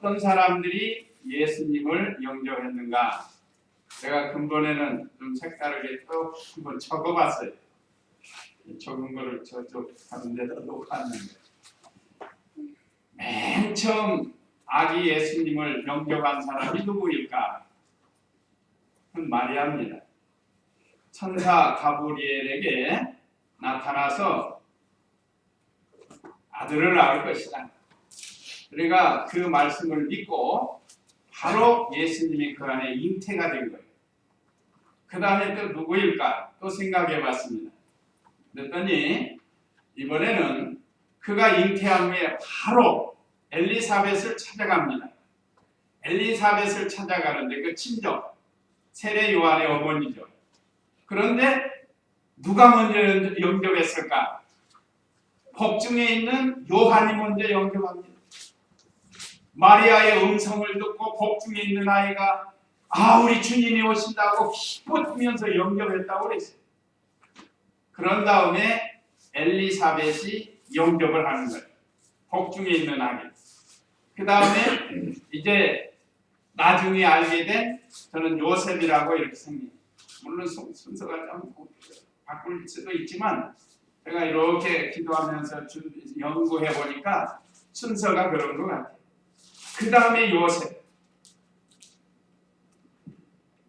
어떤 사람들이 예수님을 영접했는가? 제가 근본에는 좀 색다르게 또 한번 적어봤어요. 적은 거를 저쪽 하는 데다 놓았는데, 맨 처음 아기 예수님을 영접한 사람이 누구일까? 그건 마리아입니다. 천사 가브리엘에게 나타나서 아들을 낳을 것이다. 그러니까 그 말씀을 믿고 바로 예수님이 그 안에 잉태가 된 거예요. 그 다음에 또 누구일까? 또 생각해 봤습니다. 그랬더니 이번에는 그가 잉태한 후에 바로 엘리사벳을 찾아갑니다. 엘리사벳을 찾아가는데 그 친정, 세례 요한의 어머니죠. 그런데 누가 먼저 영접했을까? 법중에 있는 요한이 먼저 영접합니다. 마리아의 음성을 듣고 법중에 있는 아이가 우리 주님이 오신다고 기뻐 뛰면서 영접했다고 그랬어요. 그런 다음에 엘리사벳이 영접을 하는 거예요. 복중에 있는 아기. 그 다음에 이제 나중에 알게 된 저는 요셉이라고 이렇게 생깁니다. 물론 순서가 좀 바꿀 수도 있지만 제가 이렇게 기도하면서 연구해 보니까 순서가 그런 것 같아요. 그 다음에 요셉.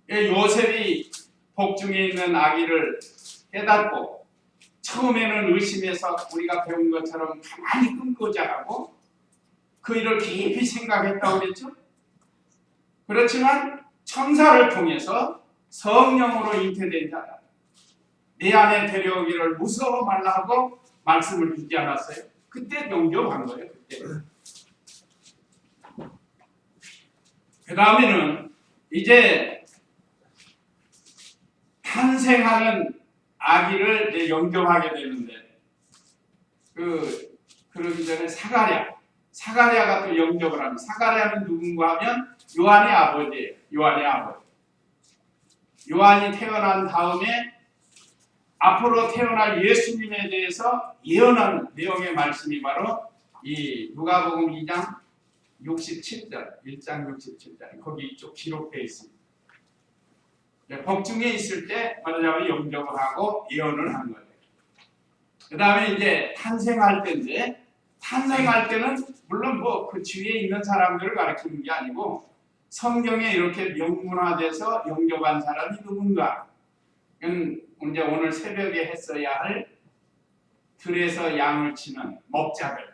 요셉이 복중에 있는 아기를 깨닫고 처음에는 의심해서 우리가 배운 것처럼 가만히 끊고자 하고 그 일을 깊이 생각했다고 그랬죠. 그렇지만 천사를 통해서 성령으로 잉태된 자다. 내 안에 데려오기를 무서워 말라 하고 말씀을 주지 않았어요. 그때 영접한 거예요. 그때. 그 다음에는 이제 탄생하는 아기를 이제 영접하게 되는데 그러기 전에 사가랴가 또 영접을 합니다. 사가랴는 누군가 하면 요한의 아버지예요. 요한의 아버지. 요한이 태어난 다음에 앞으로 태어날 예수님에 대해서 예언한 내용의 말씀이 바로 이 누가복음 2장 67절, 1장 67절 거기 이쪽 기록되어 있습니다. 복중에 있을 때 말하자면 영접을 하고 예언을 한 거예요. 그 다음에 이제 탄생할 때인데 탄생할 때는 물론 뭐 그 주위에 있는 사람들을 가르치는 게 아니고 성경에 이렇게 명문화돼서 영접한 사람이 누군가. 이제 오늘 새벽에 했어야 할 들에서 양을 치는 목자들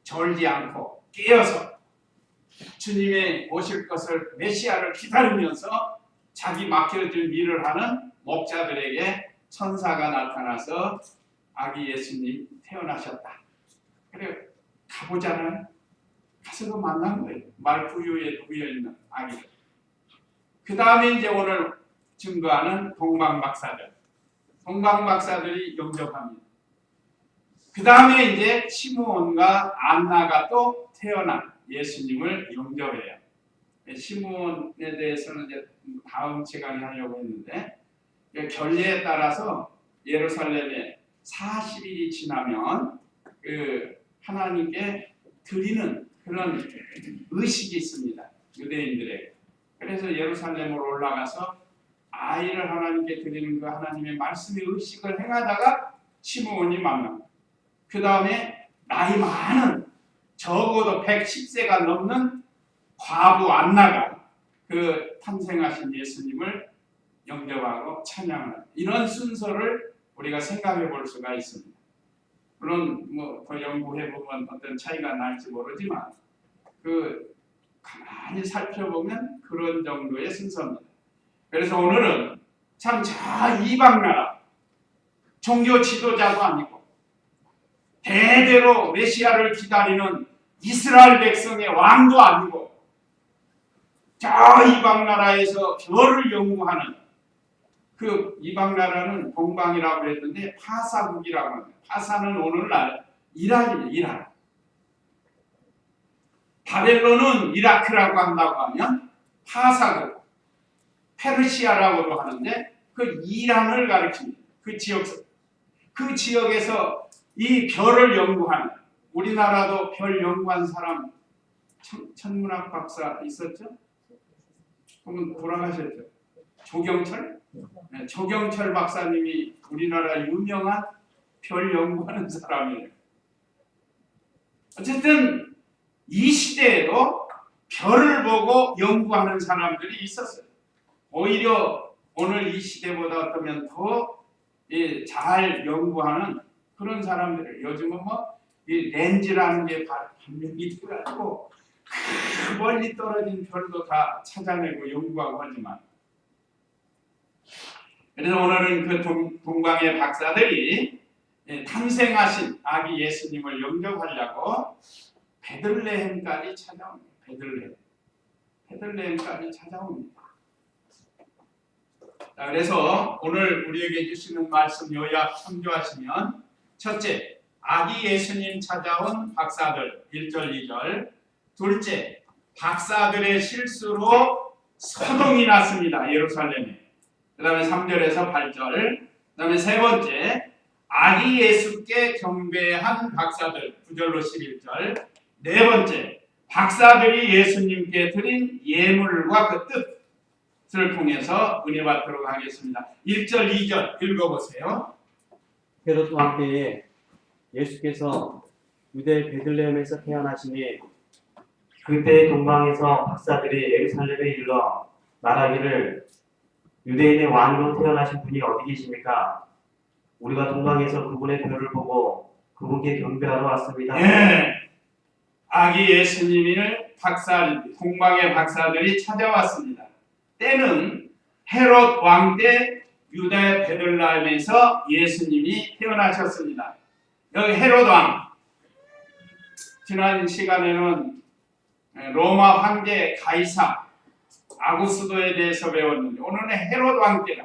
졸지 않고 깨어서 주님의 오실 것을 메시아를 기다리면서 자기 맡겨진 일을 하는 목자들에게 천사가 나타나서 아기 예수님 태어나셨다. 그래 가보자는 가서도 만난 거예요. 말구유에 누워있는 아기들. 그 다음에 이제 오늘 증거하는 동방박사들이 영접합니다. 그 다음에 이제 시므온과 안나가 또 태어난 예수님을 영접해요. 시므온에 대해서는 이제 다음 시간에 하려고 했는데 결례에 따라서 예루살렘에 40일이 지나면 그 하나님께 드리는 그런 의식이 있습니다. 유대인들에게. 그래서 예루살렘으로 올라가서 아이를 하나님께 드리는 그 하나님의 말씀의 의식을 행하다가 시므온이 만납니다. 그 다음에 나이 많은 적어도 110세가 넘는 과부 안나가 그 탄생하신 예수님을 영접하고 찬양하는 이런 순서를 우리가 생각해 볼 수가 있습니다. 물론 뭐 더 연구해 보면 어떤 차이가 날지 모르지만 가만히 살펴보면 그런 정도의 순서입니다. 그래서 오늘은 참 이방 나라 종교 지도자도 아니고 대대로 메시아를 기다리는 이스라엘 백성의 왕도 아니고 저 이방 나라에서 별을 연구하는 그 이방 나라는 동방이라고 했는데 파사국이라고 합니다. 파사는 오늘날 이란입니다. 이란. 바벨론은 이라크라고 한다고 하면 파사국, 페르시아라고도 하는데 그 이란을 가리킵니다. 그 지역에서 이 별을 연구하는 우리나라도 별 연구한 사람 천문학 박사 있었죠? 그분 돌아가셨죠? 조경철? 네, 조경철 박사님이 우리나라 유명한 별 연구하는 사람이에요. 어쨌든 이 시대에도 별을 보고 연구하는 사람들이 있었어요. 오히려 오늘 이 시대보다 어쩌면 더 잘 연구하는 그런 사람들을 요즘은 이 렌즈라는 게 발명이 돼가지고 멀리 떨어진 별도 다 찾아내고 연구하고 하지만 그래서 오늘은 그 동방의 박사들이 탄생하신 아기 예수님을 영접하려고 베들레헴까지 찾아옵니다. 베들레헴까지 찾아옵니다. 자, 그래서 오늘 우리에게 주시는 말씀 요약 참조하시면 첫째, 아기 예수님 찾아온 박사들 1절 2절. 둘째, 박사들의 실수로 소동이 났습니다. 예루살렘에. 그 다음에 3절에서 8절. 그 다음에 세 번째, 아기 예수께 경배한 박사들 9절로 11절. 네 번째, 박사들이 예수님께 드린 예물과 그 뜻을 통해서 은혜 받도록 하겠습니다. 1절 2절 읽어보세요. 헤롯 왕 때에 예수께서 유대 베들레헴에서 태어나시니 그때 동방에서 박사들이 예루살렘에 일러 말하기를 유대인의 왕으로 태어나신 분이 어디 계십니까? 우리가 동방에서 그분의 별을 보고 그분께 경배하러 왔습니다. 예, 아기 예수님을 동방의 박사들이 찾아왔습니다. 때는 헤롯 왕 때 유대 베들레헴에서 예수님이 태어나셨습니다. 여기 헤롯 왕, 지난 시간에는 로마 황제 가이사 아구스도에 대해서 배웠는데 오늘은 헤롯 왕 때다.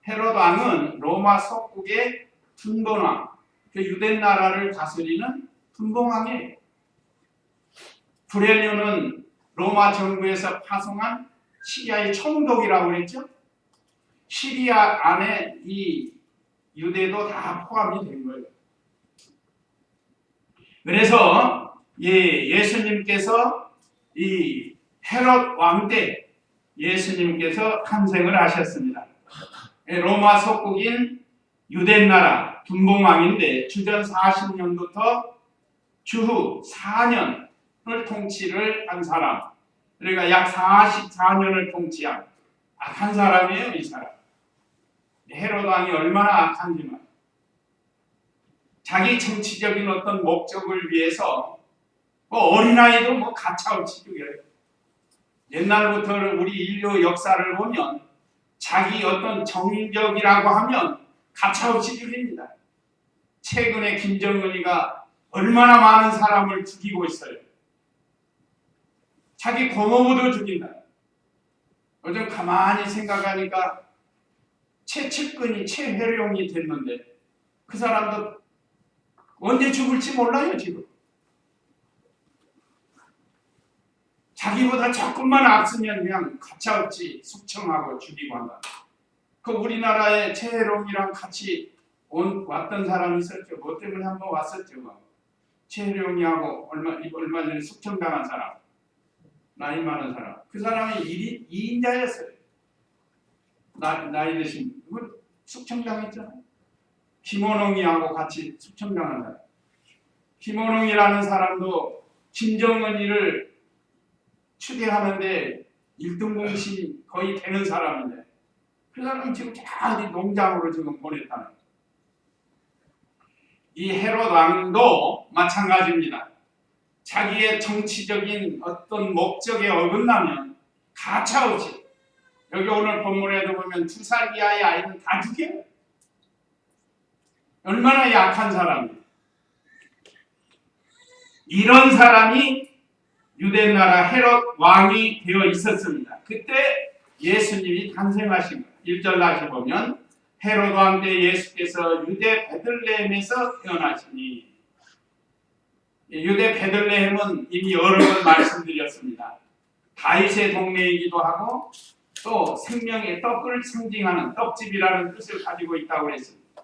헤롯 왕은 로마 속국의 분봉왕, 그 유대 나라를 다스리는 분봉왕이에요. 브레류는 로마 정부에서 파송한 시리아의 총독이라고 그랬죠. 시리아 안에 이 유대도 다 포함이 된 거예요. 그래서 예수님께서 이 헤롯 왕 때 예수님께서 탄생을 하셨습니다. 로마 속국인 유대 나라 분봉왕인데 주전 40년부터 주후 4년을 통치를 한 사람, 그러니까 약 44년을 통치한 악한 사람이에요. 이 사람. 헤롯 왕이 얼마나 악한지만 자기 정치적인 어떤 목적을 위해서 어린아이도 가차없이 죽여요. 옛날부터 우리 인류 역사를 보면 자기 어떤 정적이라고 하면 가차없이 죽입니다. 최근에 김정은이가 얼마나 많은 사람을 죽이고 있어요. 자기 고모부도 죽인다. 요즘 가만히 생각하니까 최측근이 최혜룡이 됐는데 그 사람도 언제 죽을지 몰라요. 지금 자기보다 조금만 앞서면 그냥 가차없이 숙청하고 죽이고 한다. 그 우리나라에 최혜룡이랑 같이 왔던 사람이 있었죠. 뭐 때문에 한번 왔었죠. 최혜룡이하고 얼마 전에 숙청당한 사람, 나이 많은 사람. 그 사람이 2인자였어요. 나이 드신 분 숙청당했잖아요. 김원홍이하고 같이 숙청당한 사람. 김원홍이라는 사람도 김정은이를 추대하는데 1등 공신 거의 되는 사람인데 그 사람은 지금 다 농장으로 지금 보냈다는 거예요. 이 헤롯 왕도 마찬가지입니다. 자기의 정치적인 어떤 목적에 어긋나면 가차없이 여기 오늘 본문에도 보면 2살 이하의 아이는 다 죽여요. 얼마나 약한 사람이에요. 이런 사람이 유대 나라 헤롯 왕이 되어 있었습니다. 그때 예수님이 탄생하신 거예요. 1절 다시 보면 헤롯 왕 때 예수께서 유대 베들레헴에서 태어나시니, 유대 베들레헴은 이미 여러 번 말씀드렸습니다. 다윗의 동네이기도 하고 또 생명의 떡을 상징하는 떡집이라는 뜻을 가지고 있다고 했습니다.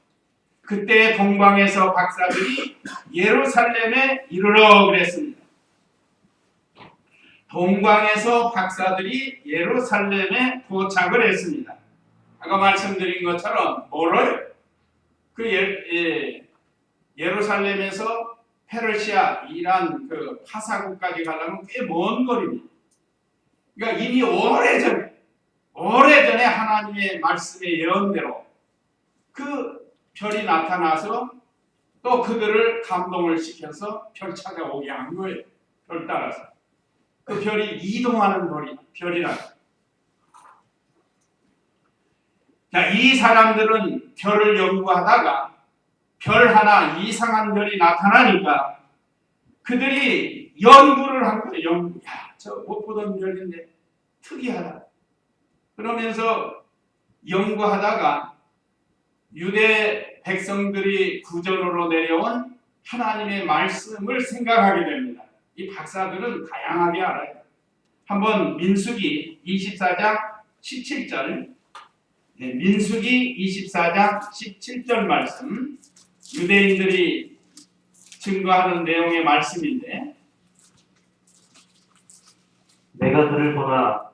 그때 동방에서 박사들이 예루살렘에 이르러 그랬습니다. 동방에서 박사들이 예루살렘에 도착을 했습니다. 아까 말씀드린 것처럼 뭐를 예루살렘에서 페르시아, 이란 그 파사국까지 가려면 꽤 먼 거리입니다. 그러니까 이미 오래전에 하나님의 말씀의 예언대로 그 별이 나타나서 또 그들을 감동을 시켜서 별 찾아오게 한 거예요. 별 따라서. 그 별이 이동하는 별이라. 자, 이 사람들은 별을 연구하다가 별 하나 이상한 별이 나타나니까 그들이 연구를 한 거예요. 야, 저 못 보던 별인데 특이하다. 그러면서 연구하다가 유대 백성들이 구전으로 내려온 하나님의 말씀을 생각하게 됩니다. 이 박사들은 다양하게 알아요. 한번 민수기 24장 17절, 민수기 24장 17절 말씀, 유대인들이 증거하는 내용의 말씀인데, 내가 그를 보나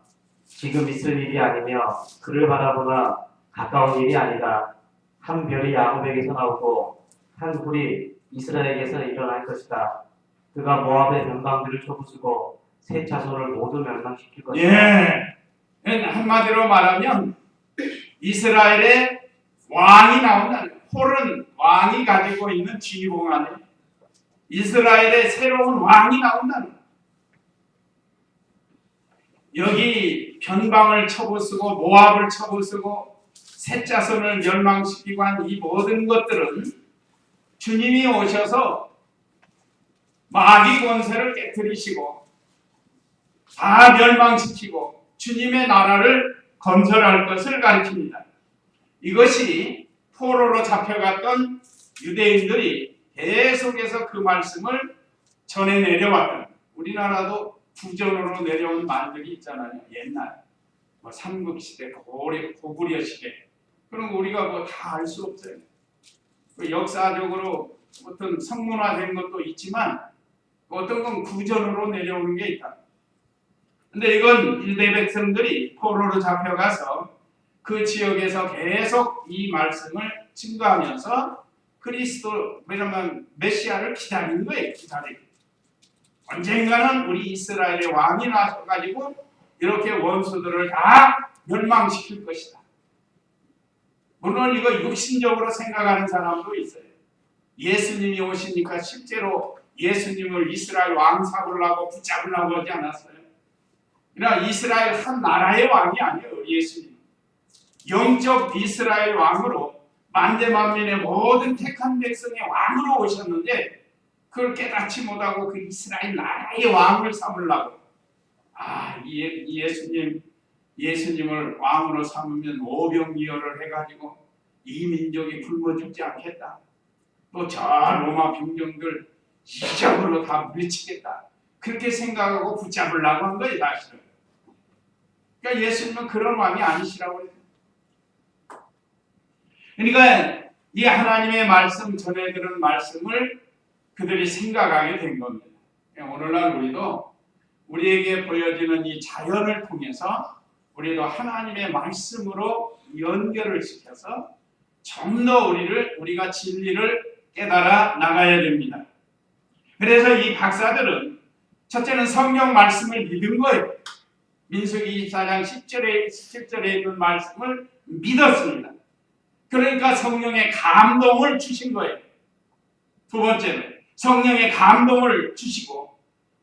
지금 있을 일이 아니며 그를 바라보나 가까운 일이 아니다. 한 별이 야곱에게서 나오고 한 굴이 이스라엘에게서 일어날 것이다. 그가 모압의 변방들을 쳐부수고 세 자손을 모두 멸망시킬 것이다. 한마디로 말하면 이스라엘의 왕이 나온다. 홀은 왕이 가지고 있는 지휘봉 안에 이스라엘의 새로운 왕이 나온다. 여기 변방을 쳐부수고 모압을 쳐부수고 셋 자손을 멸망시키고 한 이 모든 것들은 주님이 오셔서 마귀 권세를 깨뜨리시고 다 멸망시키고 주님의 나라를 건설할 것을 가리킵니다. 이것이 포로로 잡혀갔던 유대인들이 계속해서 그 말씀을 전해 내려왔던, 우리나라도 구전으로 내려온 말들이 있잖아요. 옛날 삼국시대, 고구려 시대, 그런 거 우리가 뭐 다 알 수 없어요. 역사적으로 어떤 성문화된 것도 있지만 어떤 건 구전으로 내려오는 게 있다. 근데 이건 유대 백성들이 포로로 잡혀가서 그 지역에서 계속 이 말씀을 증거하면서 그리스도, 왜냐면 메시아를 기다리는 거예요. 언젠가는 우리 이스라엘의 왕이 나서가지고 이렇게 원수들을 다 멸망시킬 것이다. 물론 이거 육신적으로 생각하는 사람도 있어요. 예수님이 오시니까 실제로 예수님을 이스라엘 왕 삼으려고 붙잡으려고 하지 않았어요. 그러나 이스라엘 한 나라의 왕이 아니에요. 예수님 영적 이스라엘 왕으로 만대만민의 모든 택한 백성의 왕으로 오셨는데 그걸 깨닫지 못하고 그 이스라엘 나라의 왕을 삼으려고, 예수님을 왕으로 삼으면 오병이어를 해가지고 이 민족이 굶어 죽지 않겠다. 또 저 로마 병정들 이적으로 다 물리치겠다. 그렇게 생각하고 붙잡으려고 한 거예요, 사실은. 그러니까 예수님은 그런 왕이 아니시라고 해요. 그러니까 이 하나님의 말씀, 전해들은 말씀을 그들이 생각하게 된 겁니다. 오늘날 우리도 우리에게 보여지는 이 자연을 통해서 우리도 하나님의 말씀으로 연결을 시켜서 좀 더 우리가 진리를 깨달아 나가야 됩니다. 그래서 이 박사들은 첫째는 성경 말씀을 믿은 거예요. 민수기 24장 17절에 있는 말씀을 믿었습니다. 그러니까 성령의 감동을 주신 거예요. 두 번째는 성령의 감동을 주시고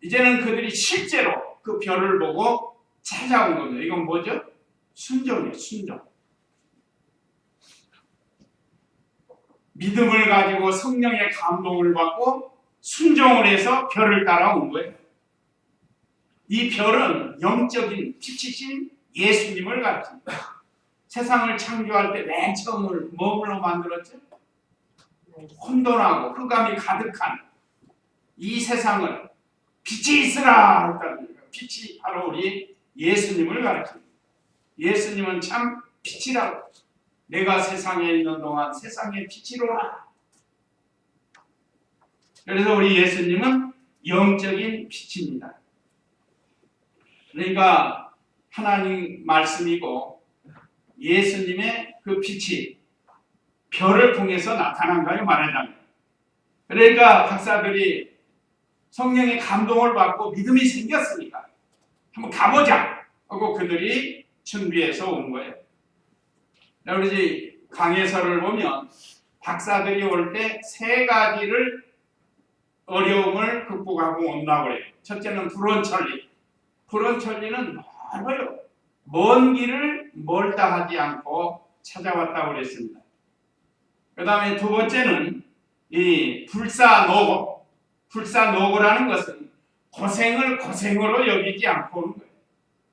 이제는 그들이 실제로 그 별을 보고 찾아온 겁니다. 이건 뭐죠? 순종이에요. 순종. 믿음을 가지고 성령의 감동을 받고 순종을 해서 별을 따라온 거예요. 이 별은 영적인 빛이신 예수님을 가르칩니다. 세상을 창조할 때 맨 처음을 뭐로 만들었죠? 혼돈하고 흑암이 가득한 이 세상을 빛이 있으라 했다는 거예요. 빛이 바로 우리 예수님을 가르칩니다. 예수님은 참 빛이라고. 내가 세상에 있는 동안 세상의 빛이로라. 그래서 우리 예수님은 영적인 빛입니다. 그러니까 하나님 말씀이고 예수님의 그 빛이 별을 통해서 나타난 거예요, 말하자면. 그러니까 박사들이 성령의 감동을 받고 믿음이 생겼으니까 한번 가보자 하고 그들이 준비해서 온 거예요. 우리 강해설을 보면 박사들이 올 때 세 가지를 어려움을 극복하고 온다고 그래요. 첫째는 불원천리. 불원천리는 멀어요. 먼 길을 멀다 하지 않고 찾아왔다고 그랬습니다. 그 다음에 두 번째는 이 불사노고. 불사노고라는 것은 고생을 고생으로 여기지 않고 오는 거예요.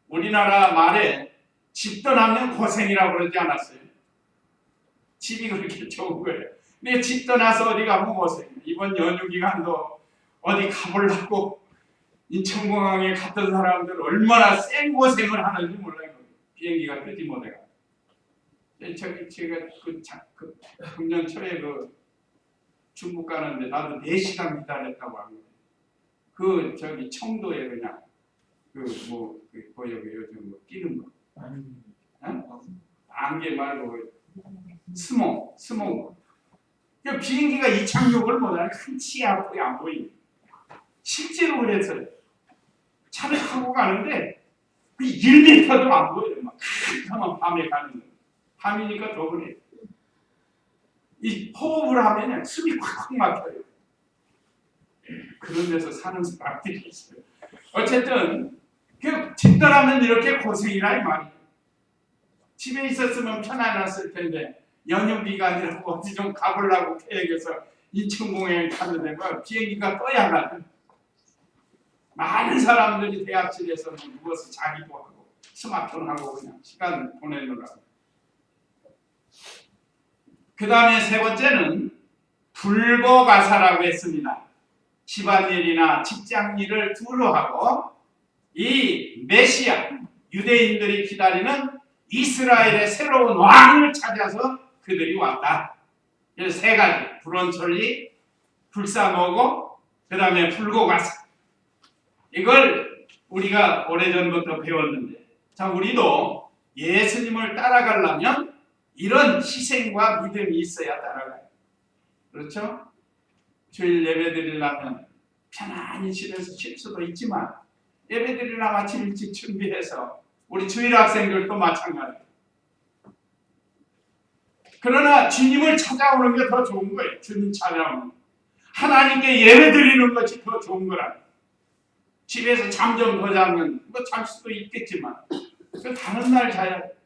우리나라 말에 집 떠나면 고생이라고 그러지 않았어요. 집이 그렇게 좋은 거예요. 근데 집 떠나서 어디 가면 고생. 이번 연휴 기간도 어디 가보려고 인천공항에 갔던 사람들 얼마나 쌩 고생을 하는지 몰라요. 비행기가 뜨지 못해가. 제가 그 작년 초에 그 중국 가는데 나도 4시간 기다렸다고 합니다. 저기 청도에 그냥 여기 요즘 끼는 거. 안개 말고 스모. 그 비행기가 이착륙을 못하니 흔치 앞이 안 보이니. 실제로 그랬어요. 차를 타고 가는데 그 1m도 안 보여요. 막 캄캄한 밤에 가는 거. 밤이니까 더 그래. 이 호흡을 하면 숨이 콱콱 막혀요. 그런 데서 사는 사람들이 있어요. 어쨌든 집 떠나면 이렇게 고생이라 이 말이에요. 집에 있었으면 편안했을 텐데 연휴 기간이라고 어디 좀 가보려고 계획해서 인천공항에 갔는데 비행기가 떠야 가는 많은 사람들이 대합실에서 누워서 자기도 하고 스마트폰하고 그냥 시간 보내느라고. 그 다음에 세 번째는 불거가사라고 했습니다. 집안일이나 직장일을 두루하고 이 메시아, 유대인들이 기다리는 이스라엘의 새로운 왕을 찾아서 그들이 왔다. 그래서 세 가지, 불원천리, 불사노고, 그 다음에 불거가사. 이걸 우리가 오래전부터 배웠는데, 자, 우리도 예수님을 따라가려면 이런 희생과 믿음이 있어야 따라가요. 그렇죠? 주일 예배 드리려면 편안히 집에서 쉴 수도 있지만 예배 드리려면 아침 일찍 준비해서 우리 주일 학생들도 마찬가지예요. 그러나 주님을 찾아오는 게 더 좋은 거예요. 주님 찾아오는 거. 하나님께 예배 드리는 것이 더 좋은 거라. 집에서 잠 좀 더 자면 뭐 잘 수도 있겠지만 그 다른 날 자야 돼.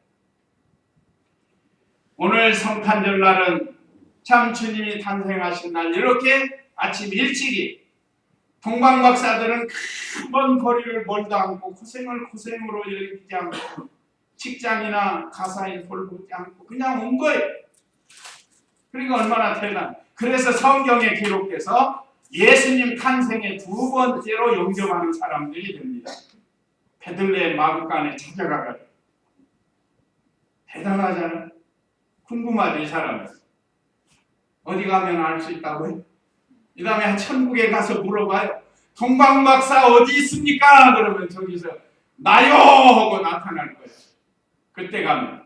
오늘 성탄절 날은 참 주님이 탄생하신 날 이렇게 아침 일찍이 동방박사들은 큰 거리를 멀다 않고 고생을 고생으로 여기지 않고 직장이나 가사일 돌보지 않고 그냥 온 거예요. 그러니까 얼마나 대단. 그래서 성경에 기록돼서 예수님 탄생의 두 번째로 영접하는 사람들이 됩니다. 베들레헴 마구간에 찾아가가지고. 대단하잖아요. 궁금하죠, 이 사람은. 어디 가면 알 수 있다고요? 이 다음에 천국에 가서 물어봐요. 동방박사 어디 있습니까? 그러면 저기서 나요! 하고 나타날 거예요. 그때 가면.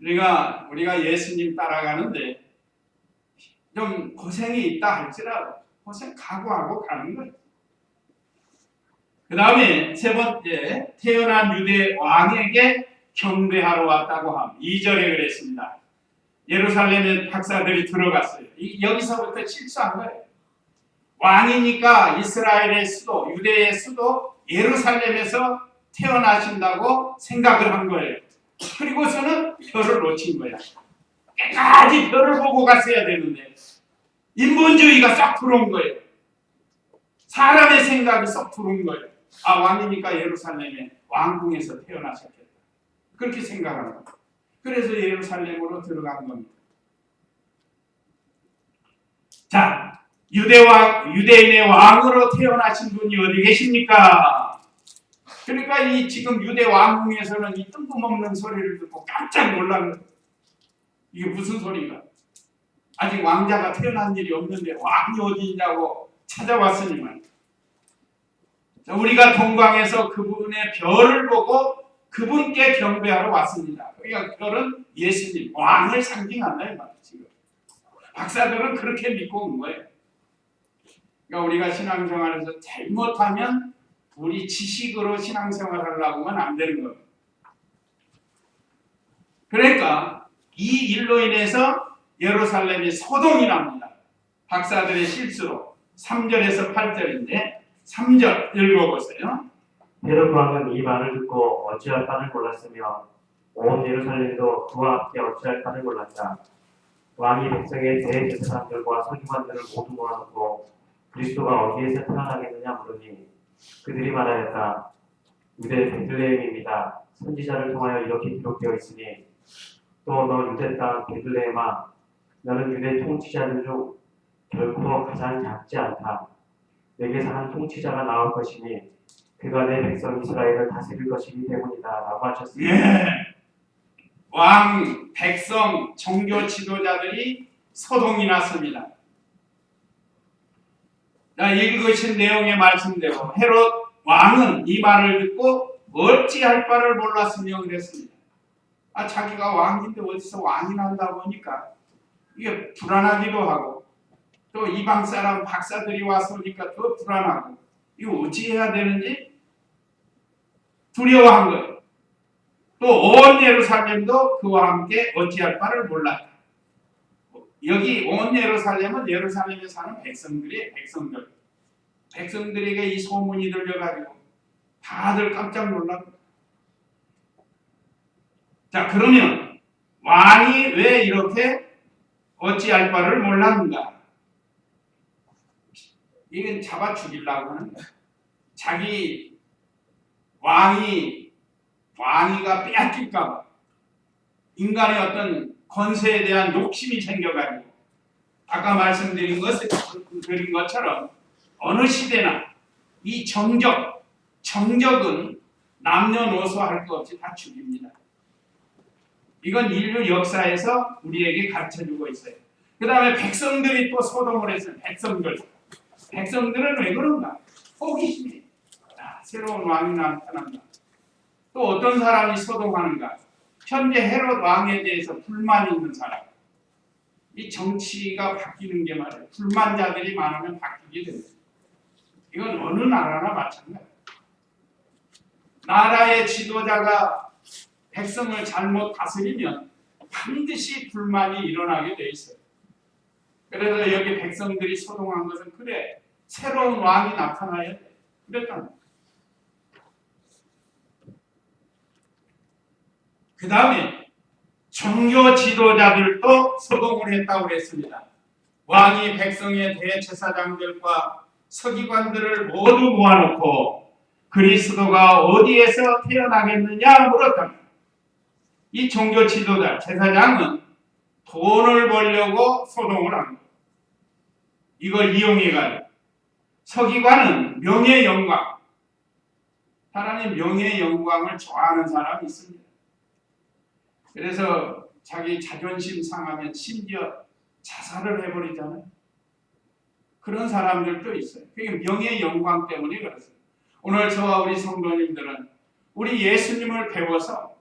우리가 예수님 따라가는데 좀 고생이 있다 할지라도 고생 각오하고 가는 거예요. 그 다음에 세 번째, 태어난 유대 왕에게 경배하러 왔다고 함. 2절에 그랬습니다. 예루살렘에 박사들이 들어갔어요. 여기서부터 실수한 거예요. 왕이니까 이스라엘의 수도, 유대의 수도 예루살렘에서 태어나신다고 생각을 한 거예요. 그리고서는 별을 놓친 거야. 끝까지 별을 보고 갔어야 되는데 인본주의가 싹 들어온 거예요. 사람의 생각이 싹 들어온 거예요. 아, 왕이니까 예루살렘에 왕궁에서 태어나셨겠다. 그렇게 생각하는 거예요. 그래서 예루살렘으로 들어간 겁니다. 자, 유대인의 왕으로 태어나신 분이 어디 계십니까? 그러니까 이 지금 유대 왕궁에서는 이 뜬금없는 소리를 듣고 깜짝 놀라는 거예요. 이게 무슨 소리인가? 아직 왕자가 태어난 일이 없는데 왕이 어디 있냐고 찾아왔으니만. 자, 우리가 동방에서 그분의 별을 보고 그분께 경배하러 왔습니다. 그러니까 별은 예수님, 왕을 상징한다 이 말이죠. 지금 박사들은 그렇게 믿고 온 거예요. 그러니까 우리가 신앙생활에서 잘못하면 우리 지식으로 신앙생활하려고 하면 안 되는 거예요. 그러니까 이 일로 인해서 예루살렘이 소동이 납니다. 박사들의 실수로. 3절에서 8절인데 3절 읽어보세요. 헤롯 왕은 이 말을 듣고 어찌할 바를 몰랐으며 온 예루살렘도 그와 함께 어찌할 바를 몰랐다. 왕이 백성의 대제사장들과 서기관들을 모두 모아놓고 그리스도가 어디에서 태어나겠느냐 물으니 그들이 말하였다. 유대 베들레헴입니다. 선지자를 통하여 이렇게 기록되어 있으니 또 너 유대 땅 베들레헴아 너는 유대 통치자들 중 결코 가장 작지 않다. 내게서 한 통치자가 나올 것이니 그가 내 백성 이스라엘을 다스릴 것이기 때문이다 라고 하셨습니다. 예. 왕, 백성, 종교 지도자들이 소동이 났습니다. 읽으신 내용의 말씀대로 헤롯 왕은 이 말을 듣고 어찌할 바를 몰랐으며 그랬습니다. 자기가 왕인데 어디서 왕이 난다 보니까 이게 불안하기도 하고 또 이방 사람 박사들이 와서 오니까 더 불안하고 이거 어찌해야 되는지 두려워한 거예요. 또 온 예루살렘도 그와 함께 어찌할 바를 몰랐다. 여기 온 예루살렘은 예루살렘에 사는 백성들이에요. 백성들에게 이 소문이 들려가지고 다들 깜짝 놀랐고. 자, 그러면 왕이 왜 이렇게 어찌할 바를 몰랐는가? 이건 잡아 죽이려고 하는 거야. 자기 왕위가 빼앗길까봐 인간의 어떤 권세에 대한 욕심이 생겨가지고 아까 말씀드린 것처럼 어느 시대나 이 정적은 남녀노소 할 것 없이 다 죽입니다. 이건 인류 역사에서 우리에게 가르쳐주고 있어요. 그 다음에 백성들이 또 소동을 했어요. 백성들은 왜 그런가? 호기심이. 새로운 왕이 나타난다. 또 어떤 사람이 소동하는가? 현재 헤롯 왕에 대해서 불만이 있는 사람. 이 정치가 바뀌는 게 말이에요. 불만자들이 많으면 바뀌게 됩니다. 이건 어느 나라나 마찬가지예요. 나라의 지도자가 백성을 잘못 다스리면 반드시 불만이 일어나게 돼 있어요. 그래서 여기 백성들이 소동한 것은 그래. 새로운 왕이 나타나야 돼. 그랬단 그 다음에 종교 지도자들도 소동을 했다고 했습니다. 왕이 백성의 대제사장들과 서기관들을 모두 모아놓고 그리스도가 어디에서 태어나겠느냐 물었답니다. 이 종교 지도자, 제사장은 돈을 벌려고 소동을 한 거예요. 이걸 이용해가지고. 서기관은 명예 영광. 사람이 명예 영광을 좋아하는 사람이 있습니다. 그래서 자기 자존심 상하면 심지어 자살을 해버리잖아요. 그런 사람들도 있어요. 그게 명예 영광 때문에 그렇습니다. 오늘 저와 우리 성도님들은 우리 예수님을 배워서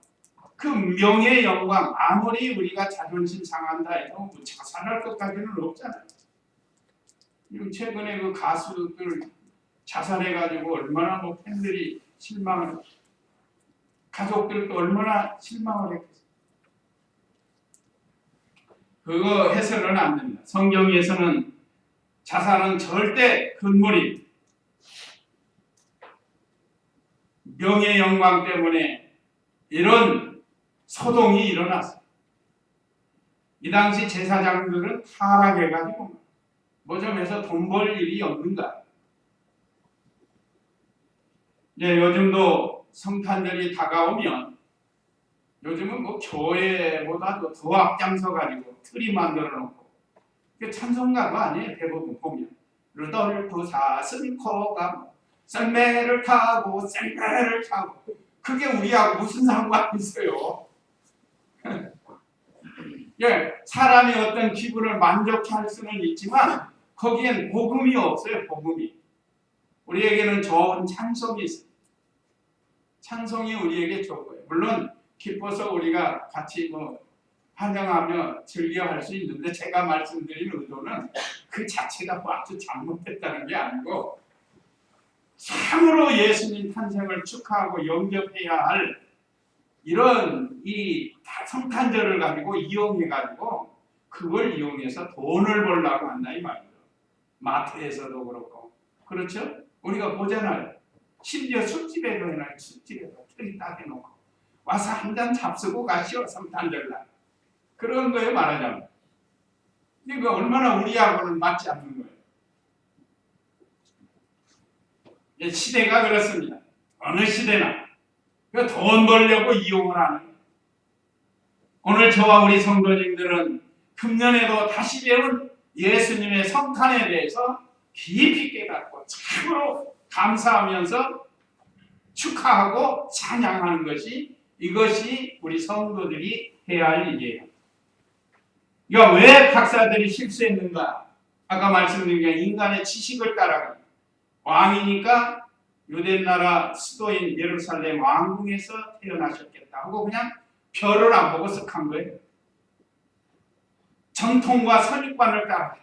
그 명예 영광, 아무리 우리가 자존심 상한다 해도 뭐 자살할 것까지는 없잖아요. 최근에 그 가수들 자살해가지고 얼마나 뭐 팬들이 실망을, 가족들도 얼마나 실망을 했겠어요. 그거 해서는 안 됩니다. 성경에서는 자살은 절대 금물이 명예 영광 때문에 이런 소동이 일어났어요. 이 당시 제사장들은 타락해가지고 뭐 좀 해서 돈 벌 일이 없는가. 요즘도 성탄절이 다가오면 요즘은 뭐 교회보다도 더 앞장서가지고 트리 만들어 놓고 찬송가가 아니에요. 대부분 보면 루돌프 사슴코가 썰매를 타고 그게 우리하고 무슨 상관이 있어요? 사람이 어떤 기분을 만족할 수는 있지만 거기엔 복음이 없어요. 복음이. 우리에게는 좋은 찬송이 있어요. 찬송이 우리에게 좋고요. 물론 기뻐서 우리가 같이 환영하며 즐겨할 수 있는데, 제가 말씀드린 의도는 그 자체가 아주 잘못됐다는 게 아니고, 참으로 예수님 탄생을 축하하고 영접해야 할 이런 이 성탄절을 가지고 이용해가지고 그걸 이용해서 돈을 벌려고 한다 이 말이죠. 마트에서도 그렇고, 그렇죠? 우리가 보잖아요. 심지어 술집에도 해놔요. 술집에도 트리 딱 해놓고 와서 한 잔 잡수고 가시오 성탄절날. 그런 거에 말하자면 이거 얼마나 우리하고는 맞지 않는 거예요. 시대가 그렇습니다. 어느 시대나 돈 벌려고 이용을 하는 거예요. 오늘 저와 우리 성도님들은 금년에도 다시 배운 예수님의 성탄에 대해서 깊이 깨닫고 참으로 감사하면서 축하하고 찬양하는 것이, 이것이 우리 성도들이 해야 할 일이에요. 그러니까 왜 박사들이 실수했는가? 아까 말씀드린 게 인간의 지식을 따라가 왕이니까 유대 나라 수도인 예루살렘 왕궁에서 태어나셨겠다 하고 그냥 별을 안 보고 쓱 한 거예요. 정통과 선입관을 따라갔다.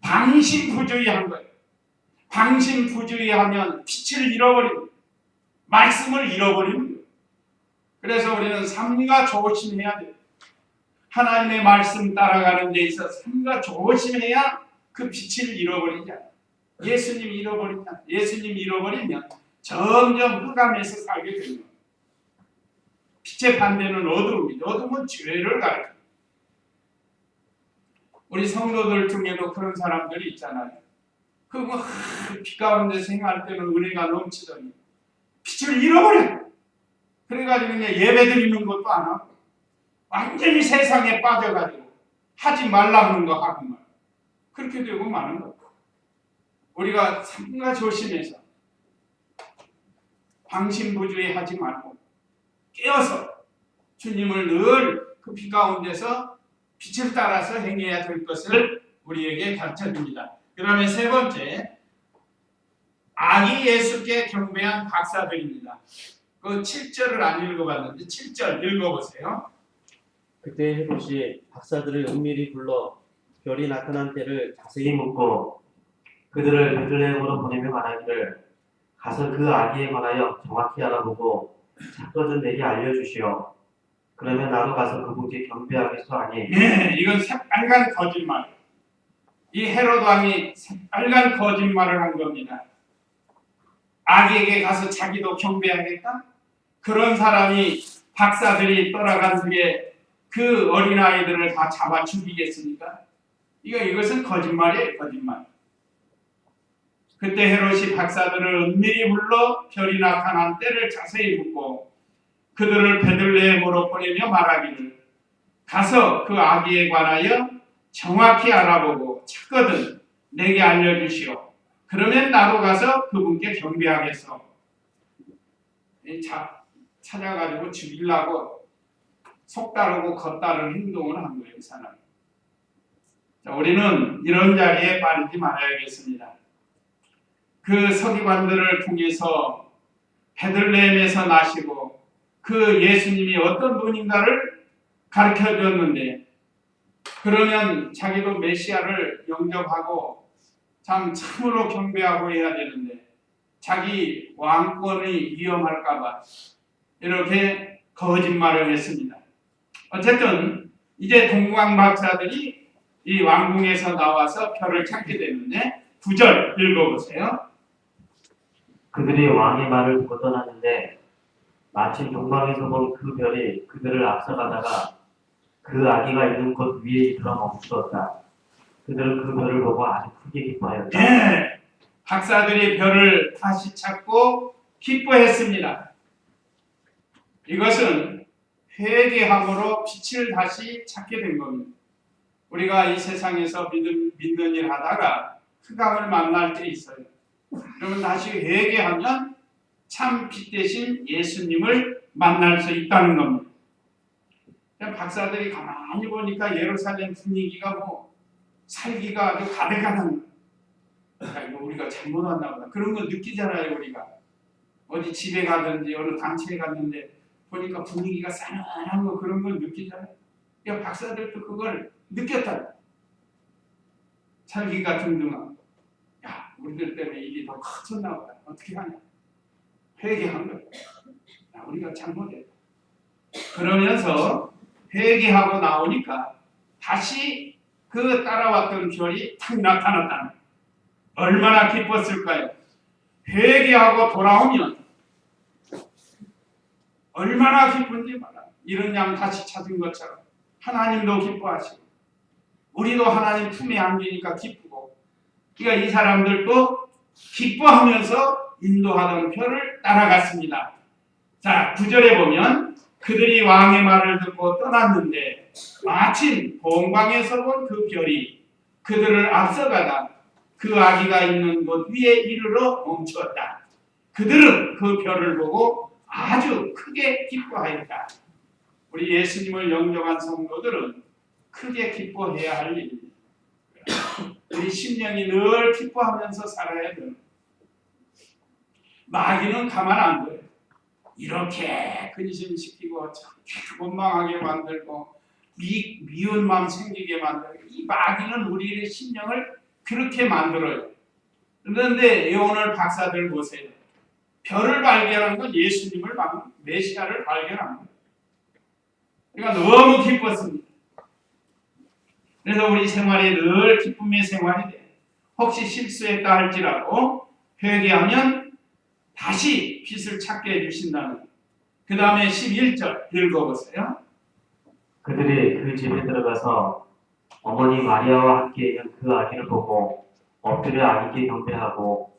방심부주의한 거예요. 방심부주의하면 빛을 잃어버리고 말씀을 잃어버리는 거예요. 그래서 우리는 삼가 조심해야 돼요. 하나님의 말씀 따라가는 데 있어서 삼가 조심해야 그 빛을 잃어버리지 않아요. 예수님 잃어버리면 점점 흑암에서 살게 되는 거예요. 빛의 반대는 어두움이죠. 어두움은 죄를 가르쳐요. 우리 성도들 중에도 그런 사람들이 있잖아요. 비 가운데 생활할 때는 은혜가 넘치더니 빛을 잃어버려. 그래가지고 그냥 예배 드리는 것도 안 하고 완전히 세상에 빠져가지고 하지 말라는 거 하고 말. 그렇게 되고 마는 거예요. 우리가 삼가 조심해서 방심부주의하지 말고 깨어서 주님을 늘 그 비 가운데서 빛을 따라서 행해야 될 것을 우리에게 가르쳐줍니다. 그 다음에 세 번째, 아기 예수께 경배한 박사들입니다. 그 7절을 안 읽어봤는데 7절 읽어보세요. 그때 헤롯이 박사들을 은밀히 불러 별이 나타난 때를 자세히 묻고 그들을 베들레헴으로 보내며 말하기를 가서 그 아기에 관하여 정확히 알아보고 찾거든 내게 알려주시오. 그러면 나도 가서 그분께 경배하겠소 하니. 네, 이건 새빨간 거짓말. 이 헤롯 왕이 새빨간 거짓말을 한 겁니다. 아기에게 가서 자기도 경배하겠다? 그런 사람이 박사들이 떠나간 뒤에 그 어린아이들을 다 잡아 죽이겠습니까? 이것은 거짓말이에요, 거짓말. 그때 헤롯이 박사들을 은밀히 불러 별이 나타난 때를 자세히 묻고 그들을 베들레헴으로 보내며 말하기를 가서 그 아기에 관하여 정확히 알아보고 찾거든 내게 알려주시오. 그러면 나도 가서 그분께 경배하겠소. 찾아가지고 죽이려고 속다르고 겉다른 행동을 한 거예요, 이 사람이. 자, 우리는 이런 자리에 빠지지 말아야겠습니다. 그 서기관들을 통해서 베들레헴에서 나시고 그 예수님이 어떤 분인가를 가르쳐줬는데, 그러면 자기도 메시아를 영접하고 참으로 경배하고 해야 되는데 자기 왕권이 위험할까봐 이렇게 거짓말을 했습니다. 어쨌든 이제 동방 박사들이 이 왕궁에서 나와서 별을 찾게 되는데 9절 읽어보세요. 그들이 왕의 말을 듣고 떠났는데 마침 동방에서 본 그 별이 그들을 앞서가다가 그 아기가 있는 곳 위에 이르러 멈추었다. 그들은 그 별을 보고 아주 크게 기뻐하였다. 네, 박사들이 별을 다시 찾고 기뻐했습니다. 이것은 회개함으로 빛을 다시 찾게 된 겁니다. 우리가 이 세상에서 믿는 일 하다가 흑암을 만날 때 있어요. 그러면 다시 회개하면 참 빛 대신 예수님을 만날 수 있다는 겁니다. 박사들이 가만히 보니까 예루살렘 분위기가 살기가 아주 가득하다는 거예요. 야, 이거 우리가 잘못했나 보다. 그런 거 느끼잖아요, 우리가. 어디 집에 가든지 어느 단체에 갔는데 보니까 분위기가 싸늘한 거 그런 걸 느끼잖아요. 야, 박사들도 그걸 느꼈다. 살기가 등등하고. 야, 우리들 때문에 일이 더 커졌나 보다. 어떻게 하냐. 회개한 거예요. 야, 우리가 잘못했다. 그러면서 회개하고 나오니까 다시 그 따라왔던 별이 탁 나타났다는 거예요. 얼마나 기뻤을까요? 회개하고 돌아오면 얼마나 기쁜지 몰라. 이런 양 다시 찾은 것처럼 하나님도 기뻐하시고 우리도 하나님 품에 안기니까 기쁘고, 그러니까 이 사람들도 기뻐하면서 인도하던 별을 따라갔습니다. 자, 9절에 보면 그들이 왕의 말을 듣고 떠났는데 마침 동방에서 본 그 별이 그들을 앞서가다 그 아기가 있는 곳 위에 이르러 멈추었다. 그들은 그 별을 보고 아주 크게 기뻐하였다. 우리 예수님을 영접한 성도들은 크게 기뻐해야 할 일입니다. 우리 심령이 늘 기뻐하면서 살아야 돼요. 마귀는 가만 안 둬요. 이렇게 근심시키고 원망하게 만들고 미운 마음 생기게 만들고, 이 마귀는 우리의 심령을 그렇게 만들어요. 그런데 오늘 박사들 보세요. 별을 발견한 건 예수님을 메시아를 발견한 거예요. 그러니까 너무 기뻤습니다. 그래서 우리 생활이 늘 기쁨의 생활이 돼. 혹시 실수했다 할지라도 회개하면 다시 빛을 찾게 해주신다는. 그 다음에 11절 읽어보세요. 그들이 그 집에 들어가서 어머니 마리아와 함께 있는 그 아기를 보고 엎드려 아기께 경배하고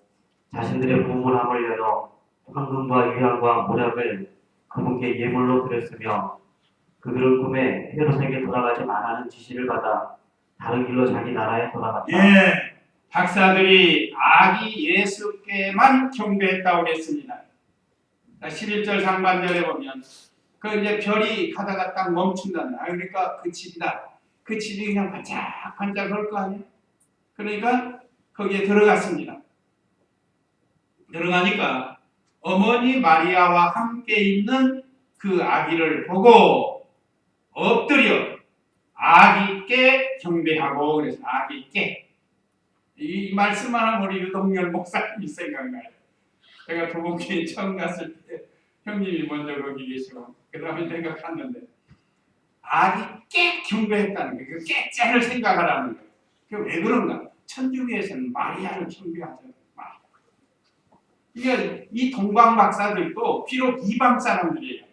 자신들의 부문함을 열어 황금과 유향과 모략을 그분께 예물로 드렸으며, 그들은 꿈에 헤롯에게 돌아가지 말라는 지시를 받아 다른 길로 자기 나라에 돌아갔다. 예, 박사들이 아기 예수께만 경배했다고 했습니다. 11절 상반절에 보면 그 이제 별이 가다가 딱 멈춘다는. 그러니까 그 집이다. 그 집이 그냥 반짝반짝 할 거 아니에요. 그러니까 거기에 들어갔습니다. 들어가니까 어머니 마리아와 함께 있는 그 아기를 보고 엎드려 아기께 경배하고, 그래서 아기께. 이 말씀만 하면 우리 유동열 목사님이 생각나요. 제가 도봉교회 처음 갔을 때 형님이 먼저 거기 계시고 그 다음에 내가 갔는데 아기께 경배했다는 거예요. 그 깨자를 생각하라는 거예요. 그게 왜 그런가? 천주교에서는 마리아를 경배하잖아요. 그러니까 이 동방 박사들도 비록 이방 사람들이에요.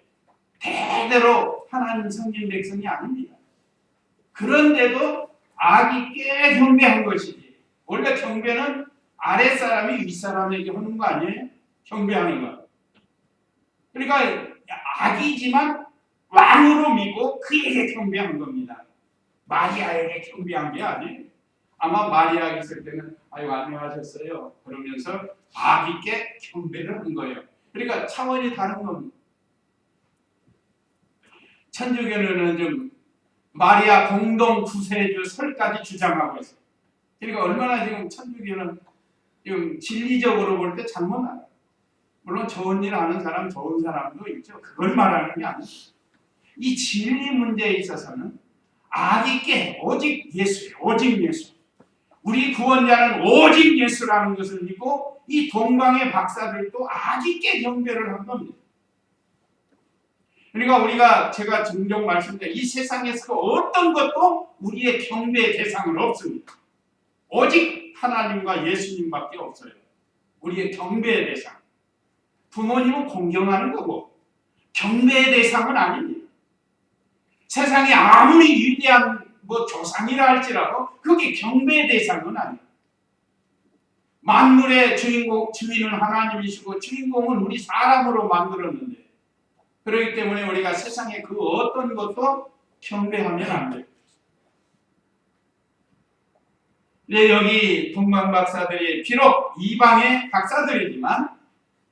대대로 하나님 성진 백성이 아닙니다. 그런데도 아기께 경배한 것이지. 원래 경배는 아랫사람이 윗사람에게 하는 거 아니에요? 경배하는 거. 그러니까 아기지만 왕으로 믿고 그에게 경배한 겁니다. 마리아에게 경배한 게 아니에요. 아마 마리아 있을 때는 아유 안녕하셨어요 그러면서 아기께 경배를 한 거예요. 그러니까 차원이 다른 겁니다. 천주교는 좀 마리아 공동 구세주 설까지 주장하고 있어요. 그러니까 얼마나 지금 천주교는 지금 진리적으로 볼 때 잘못 알아요. 물론 좋은 일 하는 사람, 좋은 사람도 있죠. 그걸 말하는 게 아니에요. 이 진리 문제에 있어서는 아기께 오직 예수예요. 오직 예수. 우리 구원자는 오직 예수라는 것을 믿고 이 동방의 박사들도 아기께 경배를 한 겁니다. 그러니까 우리가 제가 종종 말씀드린 이 세상에서 어떤 것도 우리의 경배의 대상은 없습니다. 오직 하나님과 예수님밖에 없어요. 우리의 경배의 대상. 부모님은 공경하는 거고 경배의 대상은 아닙니다. 세상에 아무리 위대한 조상이라 할지라도 그게 경배의 대상은 아니에요. 만물의 주인은 하나님이시고 주인공은 우리 사람으로 만들었는데, 그렇기 때문에 우리가 세상에 그 어떤 것도 경배하면 안 돼요. 근데 여기 동방 박사들이 비록 이방의 박사들이지만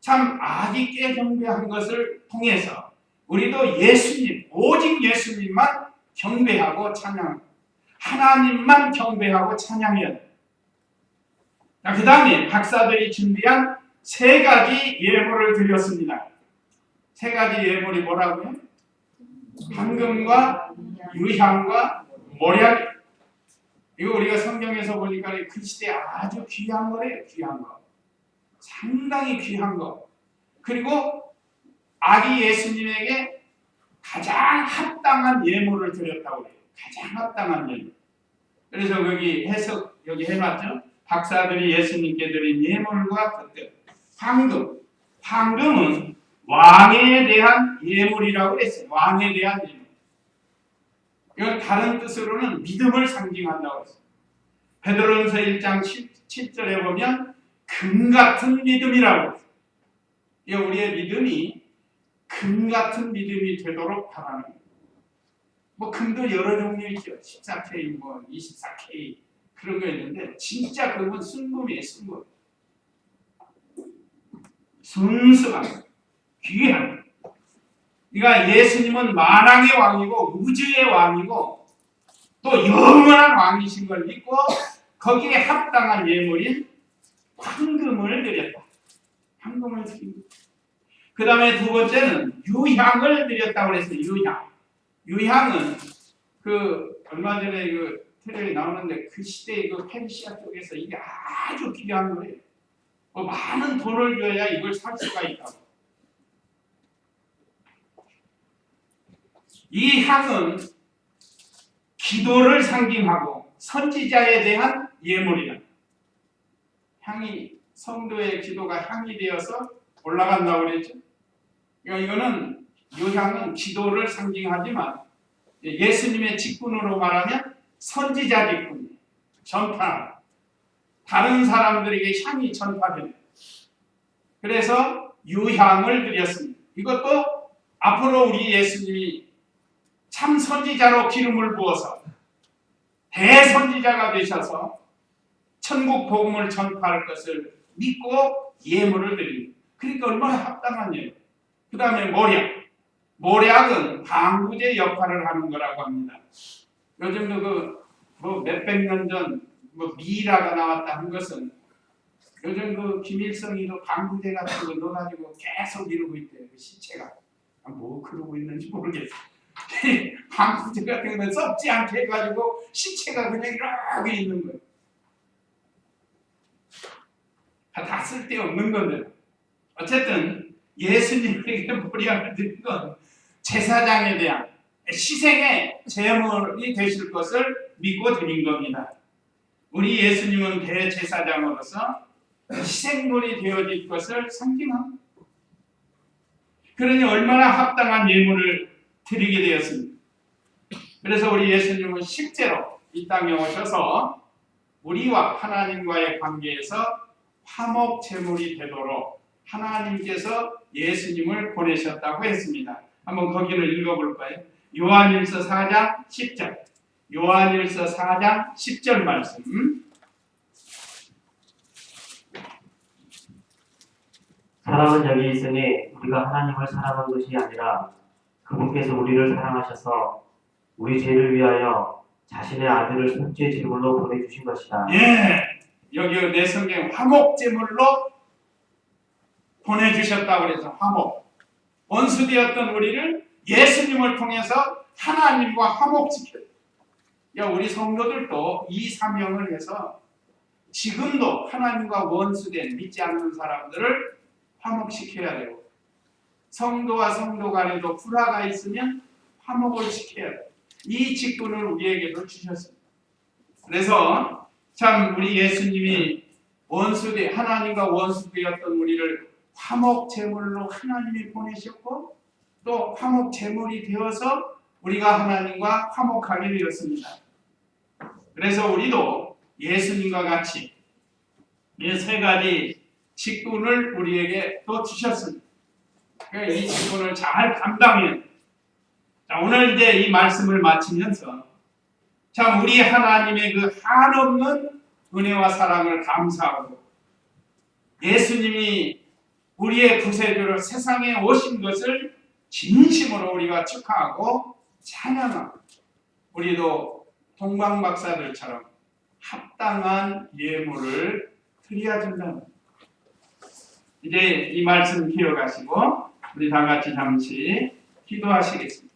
참 아기께 경배한 것을 통해서 우리도 예수님, 오직 예수님만 경배하고 찬양, 하나님만 경배하고 찬양해야 돼요. 자, 그 다음에 박사들이 준비한 세 가지 예물을 드렸습니다. 세 가지 예물이 뭐라고요? 황금과 유향과 모략. 이거 우리가 성경에서 보니까 그 시대에 아주 귀한 거래요. 귀한 거. 상당히 귀한 거. 그리고 아기 예수님에게 가장 합당한 예물을 드렸다고 해요. 가장 합당한 예물. 그래서 여기 해석 여기 해놨죠. 박사들이 예수님께 드린 예물과 그때 황금. 황금은 왕에 대한 예물이라고 했어요. 왕에 대한 예물. 이건 다른 뜻으로는 믿음을 상징한다고 했어요. 베드로전서 1장 7절에 보면 금 같은 믿음이라고 했어요. 우리의 믿음이 금 같은 믿음이 되도록 바라는 거예요. 뭐 금도 여러 종류 있죠. 14K, 뭐 24K 그런 거 있는데 진짜 금은 순금이에요. 순금. 순수한 귀한. 그러니까 예수님은 만왕의 왕이고 우주의 왕이고 또 영원한 왕이신 걸 믿고 거기에 합당한 예물인 황금을 드렸다. 황금을 드립니다. 그 다음에 두 번째는 유향을 드렸다고 그랬어요. 유향. 유향은 그 얼마 전에 그 테레비에 나오는데 그 시대의 그 페르시아 쪽에서 이게 아주 귀한 거예요. 뭐 많은 돈을 줘야 이걸 살 수가 있다고. 이 향은 기도를 상징하고 선지자에 대한 예물이다. 향이 성도의 기도가 향이 되어서 올라간다고 그랬죠. 그러니까 이거는 유향은 기도를 상징하지만 예수님의 직분으로 말하면 선지자 직분, 전파. 다른 사람들에게 향이 전파되는. 그래서 유향을 드렸습니다. 이것도 앞으로 우리 예수님이 참 선지자로 기름을 부어서 대선지자가 되셔서 천국 복음을 전파할 것을 믿고 예물을 드립니다. 그러니까 얼마나 합당한 예물. 그 다음에 모략. 모략은 방부제 역할을 하는 거라고 합니다. 요즘도 그 뭐 몇백 년 전 뭐 미라가 나왔다 한 것은 요즘 그 김일성이도 방부제 같은 거 넣어가지고 계속 이러고 있대요. 그 시체가. 뭐 그러고 있는지 모르겠어요. 방부제 같은 거 썩지 않게 해가지고 시체가 그냥 이렇게 있는 거예요. 다 쓸데없는 건데. 어쨌든 예수님에게 모략을 드린 건 제사장에 대한 희생의 제물이 되실 것을 믿고 드린 겁니다. 우리 예수님은 대제사장으로서 희생물이 되어질 것을 상징합니다. 그러니 얼마나 합당한 예물을 드리게 되었습니다. 그래서 우리 예수님은 실제로 이 땅에 오셔서 우리와 하나님과의 관계에서 화목 제물이 되도록 하나님께서 예수님을 보내셨다고 했습니다. 한번 거기를 읽어볼까요? 요한일서 4장 10절. 요한일서 4장 10절 말씀. 사랑은 여기 있으니 우리가 하나님을 사랑한 것이 아니라 그분께서 우리를 사랑하셔서 우리 죄를 위하여 자신의 아들을 속죄 제물로 보내주신 것이다. 예, 여기 내 성경 화목 제물로 보내주셨다고 그래서 화목. 원수되었던 우리를 예수님을 통해서 하나님과 화목시켜요. 우리 성도들도 이 사명을 해서 지금도 하나님과 원수된 믿지 않는 사람들을 화목시켜야 되고 성도와 성도 간에도 불화가 있으면 화목을 시켜야 돼요. 이 직분을 우리에게도 주셨습니다. 그래서 참 우리 예수님이 하나님과 원수되었던 우리를 화목 제물로 하나님이 보내셨고 또 화목 제물이 되어서 우리가 하나님과 화목하게 되었습니다. 그래서 우리도 예수님과 같이 이 세 가지 직분을 우리에게 또 주셨습니다. 이 직분을 잘 감당해야 돼요. 자, 오늘 이제 이 말씀을 마치면서 참 우리 하나님의 그 한없는 은혜와 사랑을 감사하고 예수님이 우리의 구세주로 세상에 오신 것을 진심으로 우리가 축하하고 찬양하고 우리도 동방박사들처럼 합당한 예물을 드려진다는. 이제 이 말씀 기억하시고 우리 다 같이 잠시 기도하시겠습니다.